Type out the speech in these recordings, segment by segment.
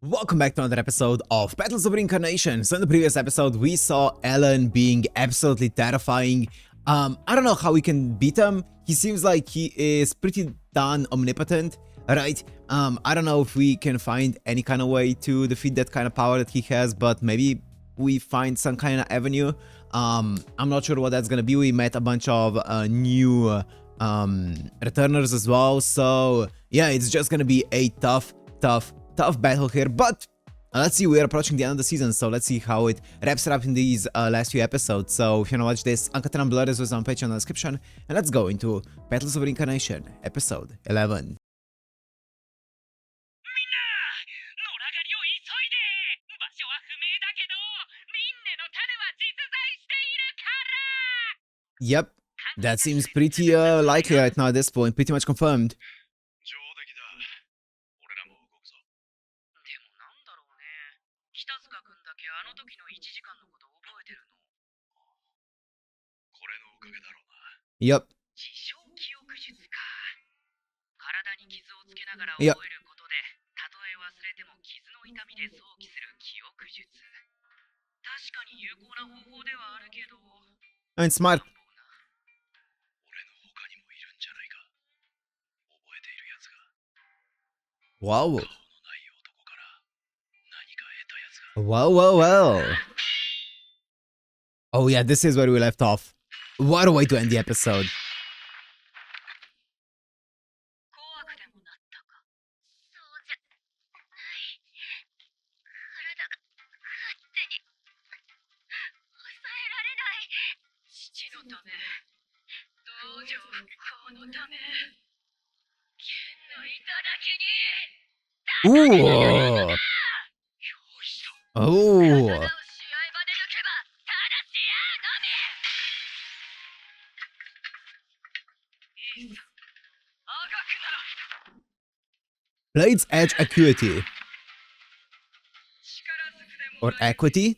Welcome back to another episode of Petals of Reincarnation. So in the previous episode, we saw Alan being absolutely terrifying. I don't know how we can beat him. He seems like he is pretty darn omnipotent, right? I don't know if we can find any kind of way to defeat that kind of power that he has, but maybe we find some kind of avenue. I'm not sure what that's gonna be. We met a bunch of new returners as well. So yeah, it's just gonna be a tough battle here, but let's see, we're approaching the end of the season, so let's see how it wraps it up in these last few episodes. So if you want to watch this, Uncut and Blood is on Patreon in the description, and let's go into Petals of Reincarnation, episode 11. Yep, that seems pretty likely right now at this point, pretty much confirmed. Yep. Yep. And smart. Wow. Well. Oh yeah, this is where we left off. What a way to end the episode. Ooh. Oh. Blade's edge acuity. Or equity?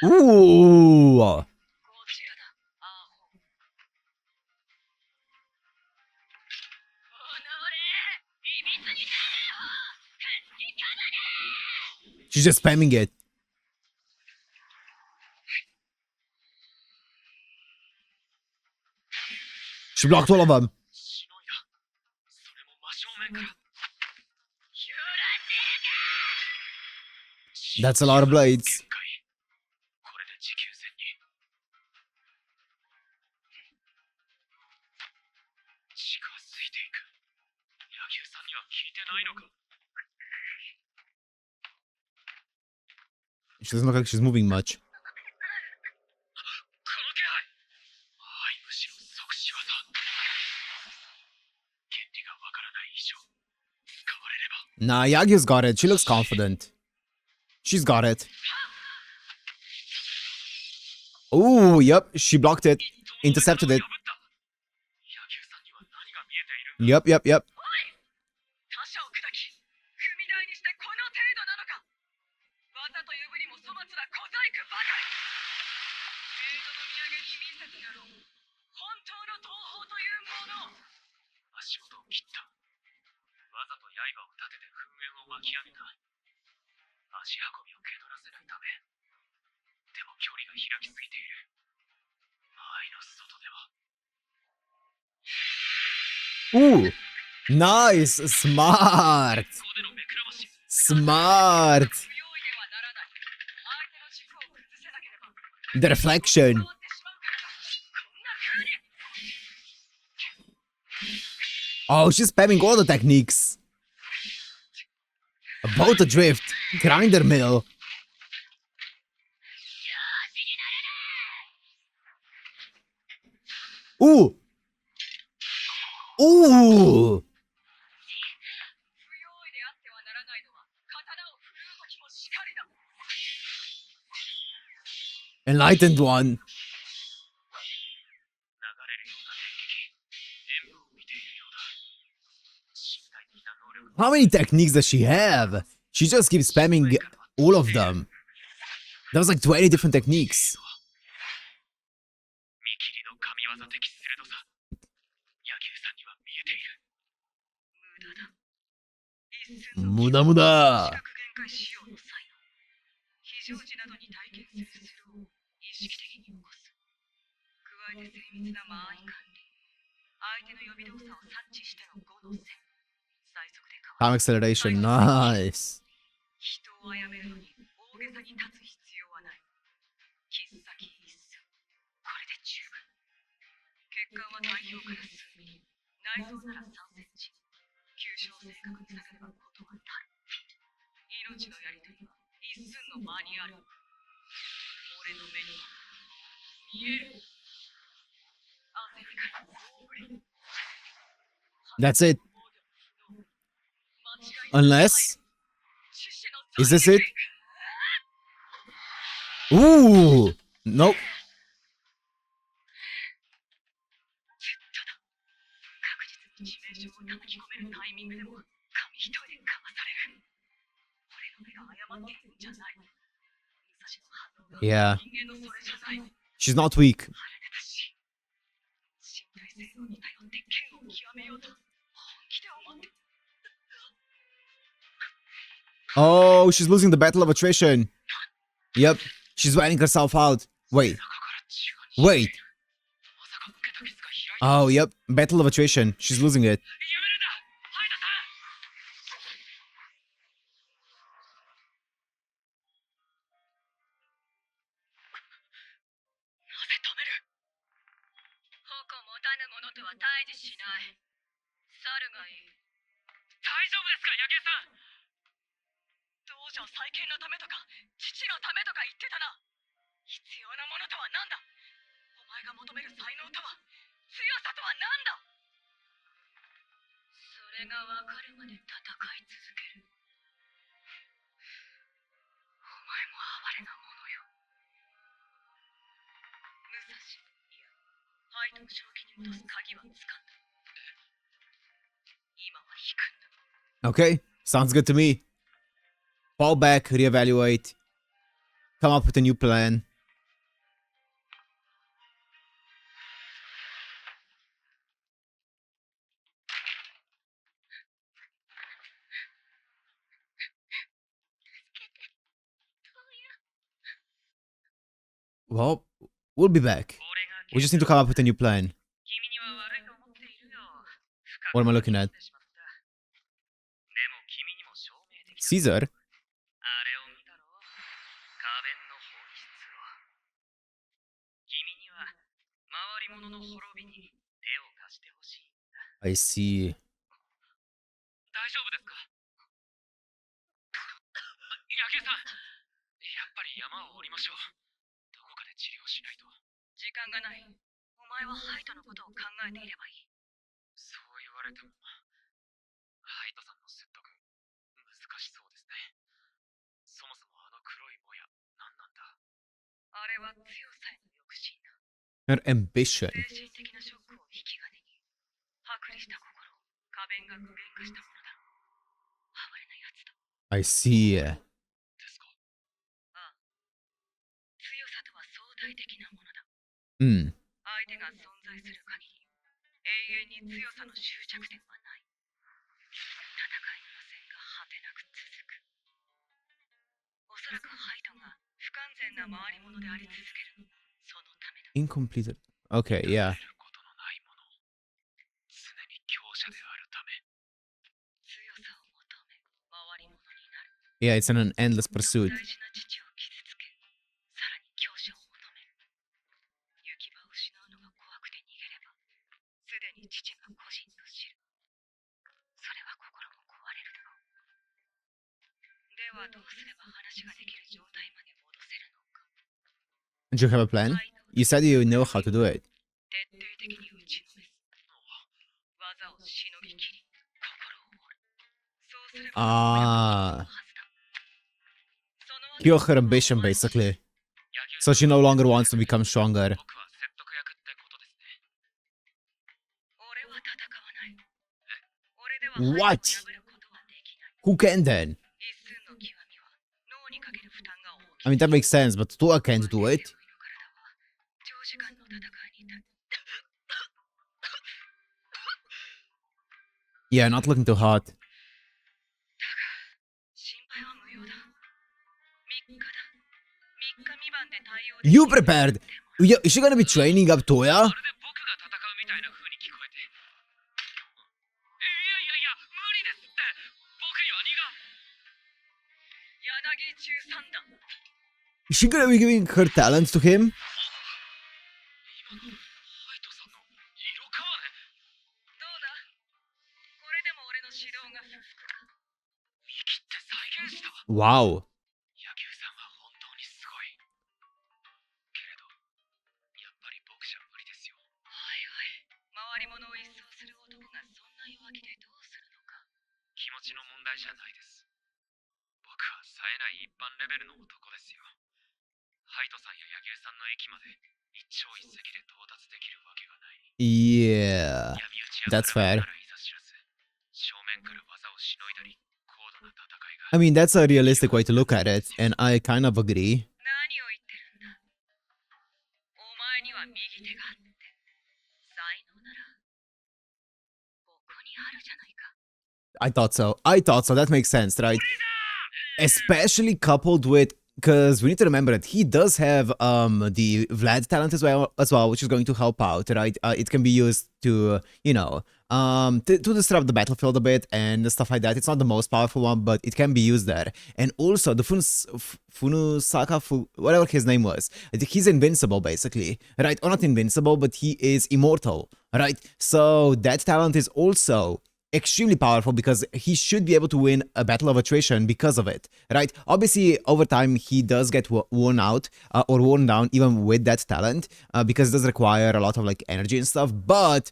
Ooh. She's just spamming it. She blocked all of them. That's a lot of blades. She doesn't look like she's moving much. Nah, Yagyu's got it. She looks confident. She's got it. Oh, yep. She blocked it. Intercepted it. Yep. Ooh, nice, smart. The reflection. Oh, she's spamming all the techniques. About adrift, grinder mill. Ooh. Enlightened one. How many techniques does she have? She just keeps spamming all of them. That was like 20 different techniques. 見切りの神業的鋭さ。柳生さんには見えている。無駄だ。無駄無駄。視覚限界使用の際の非常時などに体験するスローを意識的に起こす。加えて精密な間合い管理。相手の予備動作を察知しての5の線。最速で変 Time わる。 acceleration, nice. 人を殺めるのに大げさに立つ必要はない。必殺一寸。これで十分。血管は体表から数ミリ。内臓なら3センチ。急所を正確に下げればことは足る。命のやりとりは一寸の間にある。俺の目に見える。汗からそれ。 That's it. Unless... Is this it? Ooh! Nope. 確実に致命傷を叩き込めるタイミングでも紙一重でかわされる。俺の目が誤っているんじゃない。武蔵の反応が Yeah. 人間のそれじゃない。 She's not weak. 腹立たしい。身体性能に頼って剣を極めようと本気で思って。 Oh, she's losing the battle of attrition. Yep. She's wearing herself out. Wait. Wait. Oh, yep. Battle of attrition. She's losing it. やめるんだ。ハイタさん。なぜ止める。矛持たぬ者とは対峙しない。猿がいい。大丈夫ですか、柳生さん。道場再建のためとか父のためとか言ってたな。必要なものとは何だ。お前が求める才能とは強さとは何だ。それが分かるまで戦い続ける。お前も哀れなものよ。武蔵、いや、ハイトを正気に戻す鍵は掴んだ。今は引くんだ。 Okay. Sounds good to me. Fall back, reevaluate. Come up with a new plan. Well, we'll be back. We just need to come up with a new plan. What am I looking at? Caesar? あれを見たろ。カーベンの本質を。君には回り物の滅びに手を貸してほしいんだ。I see. 大丈夫ですか。柳生さん、やっぱり山を降りましょう。どこかで治療しないと。時間がない。お前はハイトのことを考えていればいい。そう言われても、ハイトさんの説得、難しそうですね。そもそもあの黒いもや、何なんだ。あれは強さへの抑止だ。 Her ambition. 精神的なショックを引き金に、剥離した心を花弁が具現化したものだ。哀れなやつだ。I see. ですか。ああ。強さとは相対的なものだ。Hmm. 相手が存在する限り、永遠に強さの終着点はない。戦いの路線が果てなく続く。おそらくハイトが不完全な回り物であり続けるのもそのためだ。 Incompleted. Okay, yeah. 得ることのないもの。常に強者であるため。強さを求め、回り物になる。 Yeah, it's an endless pursuit. 大事な父を傷つけ、さらに強者を求める。行き場を失うのが怖くて逃げれば、すでに父が個人と知る。それは心も壊れるだろう。ではどうすれば話ができる状態まで戻せるのか。 Do you have a plan? You said you know how to do it. 徹底的に打ちのめす。技をしのぎきり、心を折る。そうすれば Ah. はずだ。その Kill her ambition, basically. So she no longer wants to become stronger. 僕は説得役ってことですね。俺は戦わない。俺では What? 破ることはできない。 Who can then? 一寸の極みは脳にかける負担が大き I mean, that makes sense, but Toa can't do it. 長時間の戦いにた Yeah, not looking too hot. 心配は無用だ。3日だ。3日未満で対応でき You prepared? Yeah, is she gonna be training up Toya? まるで僕が戦うみたいな風に聞こえて。いやいやいや、無理ですって。僕には荷が。柳中三段。 Is she gonna be giving her talent to him? 今のハイトさんの色変われ。どうだこれでも俺の指導が不服か。見切って再現した。 Wow. 野球さんは本当にすごい。けれど、やっぱり僕じゃ無理ですよ。おいおい、回り物を一掃する男がそんな弱気でどうするのか。気持ちの問題じゃないです。僕は冴えない一般レベルの男ですよ。ハイトさんや野球さんの域まで一朝一夕で到達できるわけがない。 Yeah. 闇討ち That's や空 fair. からいざ知らず、正面から技をしのいだり、高度な戦いが。 I mean, that's a realistic way to look at it, and I kind of agree. 何を言ってるんだ。お前には右手があって、才能ならここにあるじゃないか。 I thought so. That makes sense, right? Especially coupled with, because we need to remember that he does have the Vlad talent as well, which is going to help out, right? It can be used to, you know, to disrupt the battlefield a bit and stuff like that. It's not the most powerful one, but it can be used there. And also the Funusaka, whatever his name was, I think he's invincible basically, right? Or not invincible, but he is immortal, right? So that talent is also extremely powerful because he should be able to win a battle of attrition because of it, right? Obviously, over time, he does get worn out or worn down even with that talent because it does require a lot of like energy and stuff, but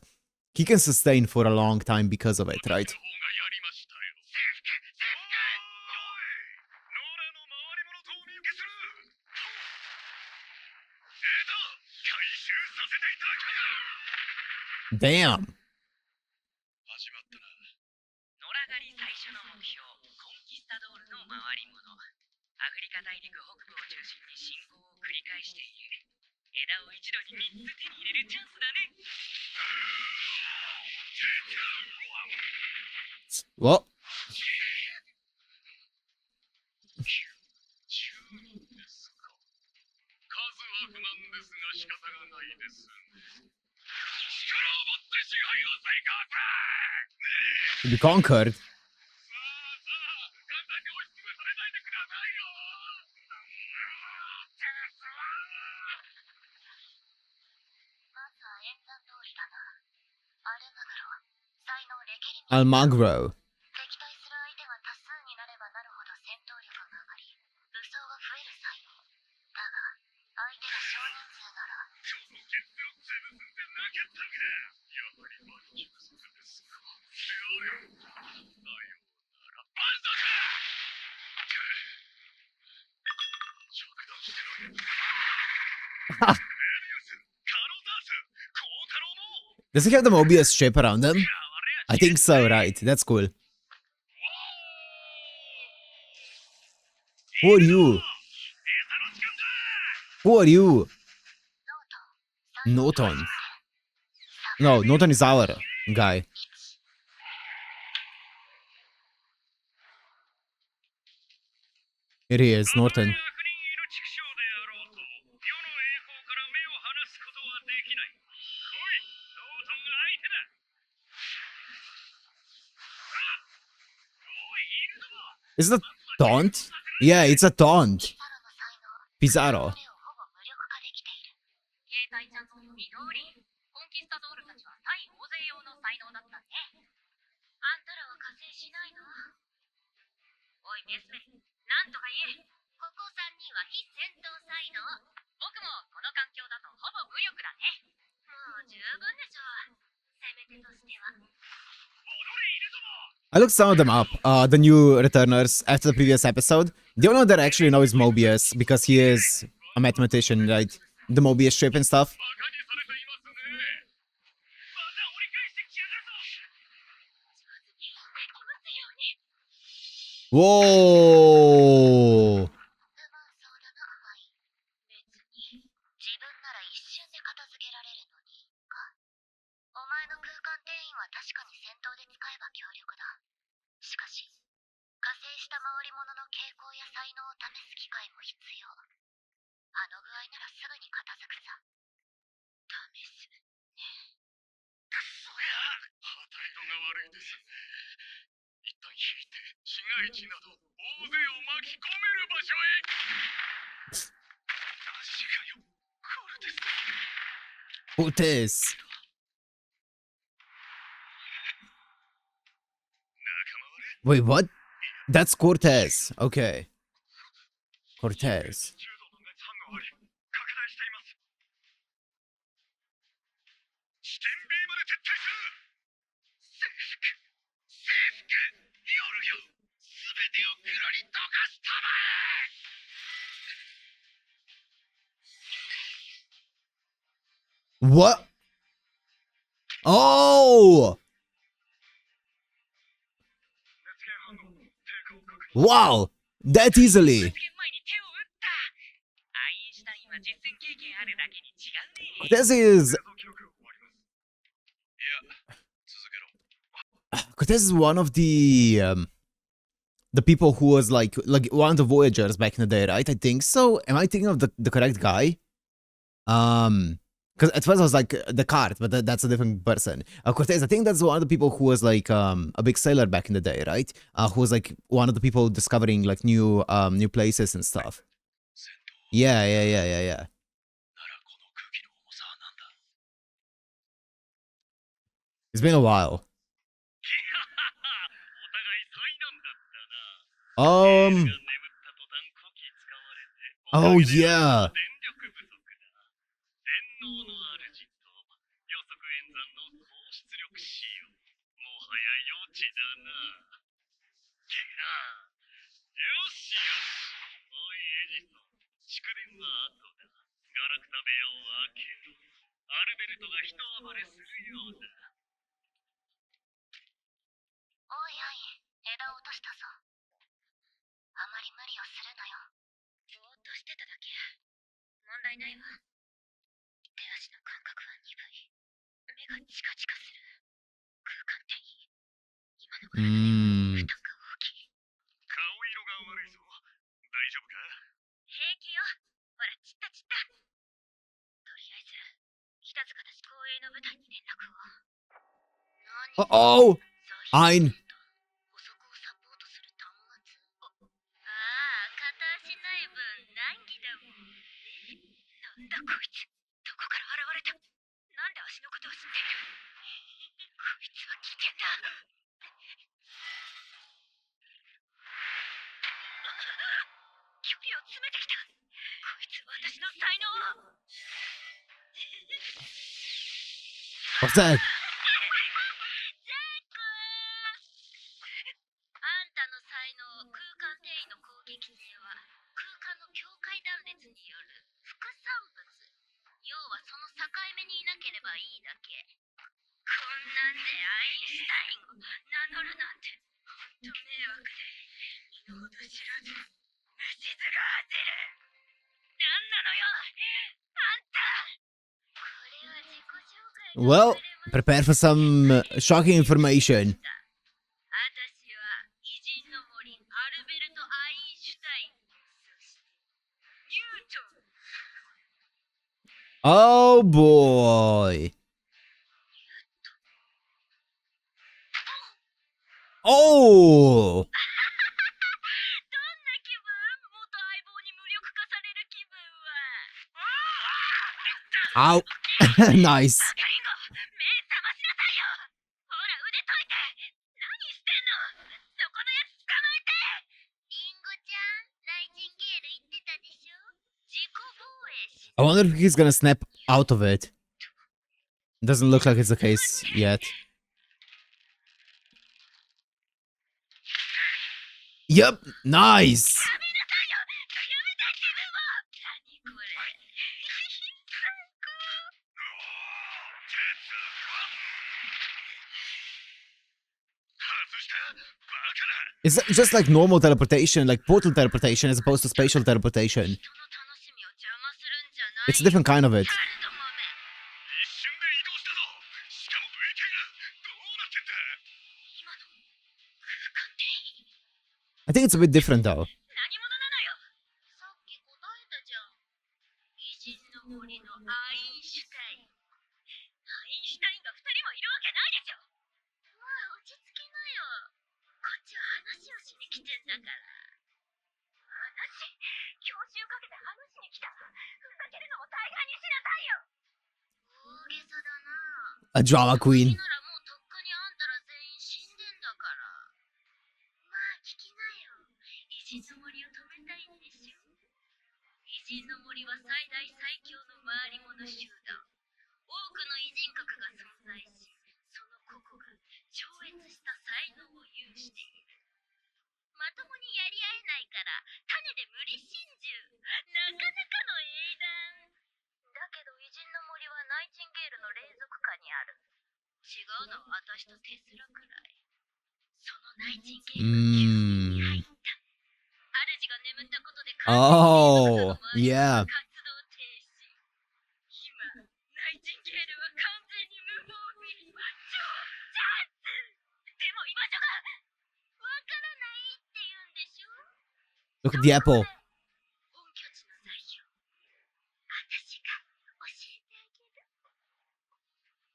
he can sustain for a long time because of it, right? 野良 Damn. 狩り最初の目標、コンキスタドールの回り物。アフリカ大陸北部を中心に進行を繰り返している。枝を一度に3つ手に入れるチャンスだね。Well, 数は不満ですが仕方がないです。力を持って支配を再確認。 to be conquered. アルマグロ。 敵対する相手が多数になればなるほど戦闘力が上がり、武装が増える才能。だが、相手が少人数なら。その決定を潰すんでなかったのか。やはりマルチ不足ですか。であれ。さようなら。万歳。着弾してない。メビウス、カロザース、コウタロウも。 Does he have the Mobius shape around him? I think so, right? That's cool. Who are you? Who are you? Noton. No, Noton is our guy. Here he is, Norton. 'Is it a taunt? Yeah, it's a taunt. Pizarro. 携帯チャンスの見通り、コンキスタドールたちは対大勢用の才能だったね。あんたらは加勢しないの？おいメスメ、なんとか言え。ここ3人は非戦闘才能。僕もこの環境だとほぼ無力だね。もう十分でしょう。せめてとしては。踊れいるぞも。 I looked some of them up, the new returners after the previous episode. The only one that I actually know is Mobius, because he is a mathematician, right? The Mobius strip and stuff. Whoa! かに戦闘で使えば強力だ。しかし、加勢した回り物の傾向や才能を試す機会も必要。あの具合ならすぐに片付くさ。試すね。くそや、旗色が悪いですね。一旦引いて、市街地など大勢を巻き込める場所へ。マジかよ、コルテス。Cortez. Wait, what? That's Cortez. Okay. Cortez. 地点 B まで撤退する。征服、征服、夜よ、すべてを黒に溶かしたまえ。 What? Oh! Wow! That easily! 前に手を打った。アインシュタインは実戦経験あるだけに違うね。 Cortez is... いや、続けろ。 Cortez is one of the people who was like one of the Voyagers back in the day, right? I think so. Am I thinking of the correct guy? Because at first I was like the cart, but that's a different person. Cortez, I think that's one of the people who was like a big sailor back in the day, right? Who was like one of the people discovering like new places and stuff. Yeah. ならこの空気の重さはなんだ。 It's been a while. お互い災難だったな。眠った途端呼気使われて。Oh yeah. 電力不足だ。電脳の主と予測演算の高出力仕様。もはや余地だな。よしよし。おいエジソン。蓄電は後だ。ガラクタ部屋を開けろ。アルベルトが一暴れするようだ。おいおい、枝を落としたぞ。あまり無理をするなよ。ぼーっとしてただけ。問題ないわ。手足の感覚は鈍い。目がチカチカする。空間転移。今の体で負担が大きい。顔色が悪いぞ。大丈夫か？平気よ。ほら、散った散った。とりあえず、北塚たち公営の部隊に連絡を。Oh! Ein. 補足をサポートする端末。ああ、片足ない分難儀だもんね。なんだこいつ。どこから現れた。なんで足のことを知っている。こいつは危険だ。距離を詰めてきた。こいつ私の才能を。What's that? あんたの才能、空間転移の攻撃性は空間の境界断裂による副産物。要はその境目にいなければいいだけ。こんなんでアインシュタインを名乗るなんてほんと迷惑で、身の程知らず虫唾が当てる。なんなのよあんた。これは自己紹介。 Well, prepare for some shocking information. 私は偉人の森アルベルト・アインシュタイン、そしてニュートン。 Oh boy. Oh! どんな気分？元相棒に無力化される気分は。 Ow. Nice. バカリンゴ、目覚ましなさいよ。ほら腕解いて。何してんの。そこのやつ捕まえて。リンゴちゃん、ナイチンゲール言ってたでしょ。自己防衛し。 I wonder if he's gonna snap out of it. Doesn't look like it's the case yet. Yep, nice. やめなさいよ。やめて自分を。何これ。最高。 It's just like normal teleportation, like portal teleportation as opposed to spatial teleportation. 人の楽しみを邪魔するんじゃない。 It's a different kind of it. 一瞬で移動したぞ。しかも浮いている。どうなってん think it's a bit different though. 何者なのよ。さっき答えたじゃん。偉人の森のアインシュタイン。アインシュタインが2人もいるわけないでしょ。まあ落ち着きなよ。こっちは話をしに来てんだから。話？教習かけて話しに来た。ふざけるのも大概にしなさいよ。大げさだな。 A drama queen. ならもうとっくにあんたら全員死んでんだから。まあ聞きなよ。偉人の森を止めたいんでしょ。偉人の森は最大最強の回り物集団。多くの偉人格が存在し、その個々が超越した才能を有している。まともにやり合えないから種で無理心中。なかなかの英断。だけど偉人の森はナイチンゲールの霊族下にある。違うのは私とテスラくらい。そのナイチンゲールが急に入った。主が眠ったことでOh, yeah. 活動停止。今、ナイチンゲールは完全に無防備。超チャンス。でも居場所がわからないって言うんでしょ。 Look at the apple. 本拠地の材料。私が教えてあげる。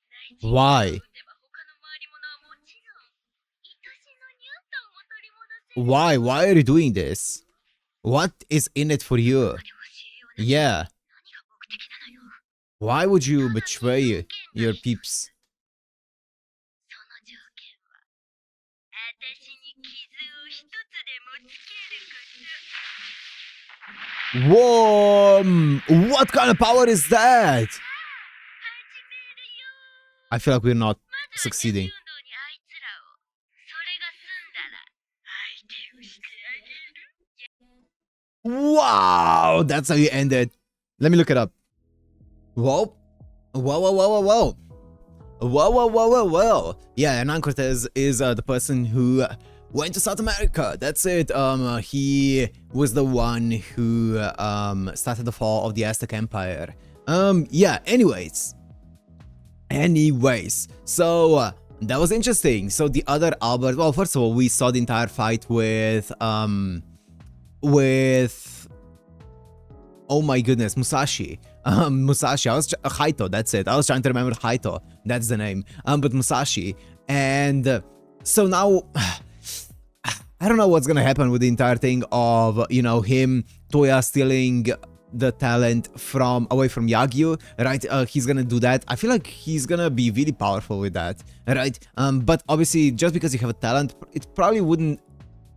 ナイチンゲールを Why? 撃てば他の回り物はもちろん、愛しのニュートンも取り戻せる。 Why? Why are you doing this? What is in it for you? 教えような。 Yeah. 何が目的なのよ。 Why would you betray your peeps? その条件は、私に傷を一つでもつけること。 Whoa! What kind of power is that? 始めるよ。 I feel like we're not まずはsucceeding. 運動にあいつらを。それが済んだら、相手をしてあげる。 Wow! That's how you end it. Let me look it up. Whoa. Whoa, whoa, whoa, whoa, whoa. Whoa, whoa, whoa, whoa, whoa. Yeah, Hernan Cortez is the person who went to South America. That's it. He was the one who started the fall of the Aztec Empire. Yeah, anyways. So that was interesting. So the other Albert, well, first of all, we saw the entire fight with oh my goodness, Musashi. Musashi. Haito, that's it. I was trying to remember Haito. That's the name. But Musashi. And so now I don't know what's gonna happen with the entire thing of, you know, him, Toya stealing the talent away from Yagyu, right? He's gonna do that. I feel like he's gonna be really powerful with that, right? But obviously, just because you have a talent, it probably wouldn't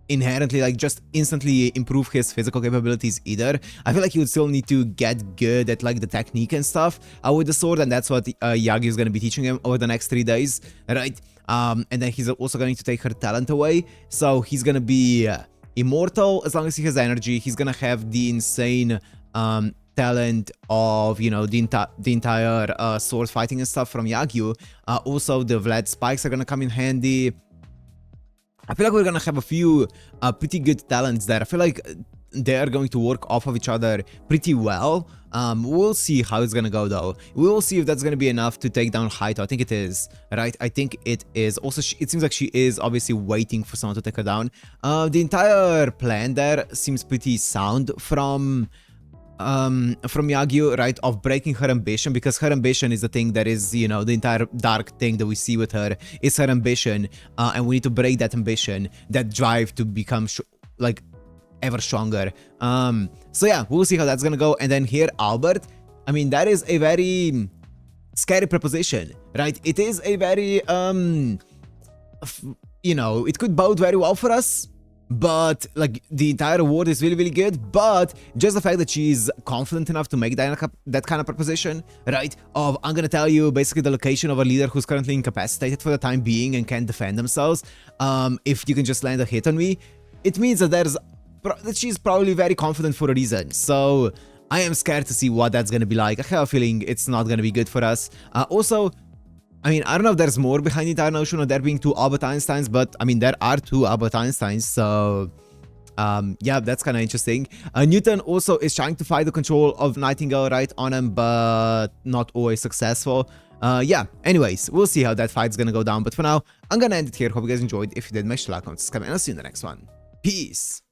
inherently like just instantly improve his physical capabilities either. I feel like he would still need to get good at like the technique and stuff with the sword, and that's what Yagyu is going to be teaching him over the next 3 days, right? And then he's also going to take her talent away, so he's going to be immortal as long as he has energy. He's going to have the insane talent of, you know, the entire sword fighting and stuff from Yagyu. Also the Vlad spikes are going to come in handy. I feel like we're gonna have a few pretty good talents there. I feel like they are going to work off of each other pretty well. We'll see how it's gonna go though. We will see if that's gonna be enough to take down Haito. I think it is, right? I think it is. Also, it seems like she is obviously waiting for someone to take her down. The entire plan there seems pretty sound from Yagyu, right, of breaking her ambition, because her ambition is the thing that is, you know, the entire dark thing that we see with her is her ambition, and we need to break that ambition, that drive to become like ever stronger. So yeah, we'll see how that's gonna go. And then here, Albert, I mean, that is a very scary proposition, right? It is a very you know, it could bode very well for us, but like the entire award is really, really good. But just the fact that she's confident enough to make that kind of proposition, right, of I'm gonna tell you basically the location of a leader who's currently incapacitated for the time being and can't defend themselves, if you can just land a hit on me, it means that that she's probably very confident for a reason. So I am scared to see what that's gonna be like. I have a feeling it's not gonna be good for us. Also, I mean, I don't know if there's more behind the entire notion of there being 2 Albert Einsteins, but I mean, there are 2 Albert Einsteins, so yeah, that's kind of interesting. Newton also is trying to fight the control of Nightingale right on him, but not always successful. Yeah, anyways, we'll see how that fight's gonna go down, but for now, I'm gonna end it here. Hope you guys enjoyed. If you did, make sure to like, comment, subscribe, and I'll see you in the next one. Peace!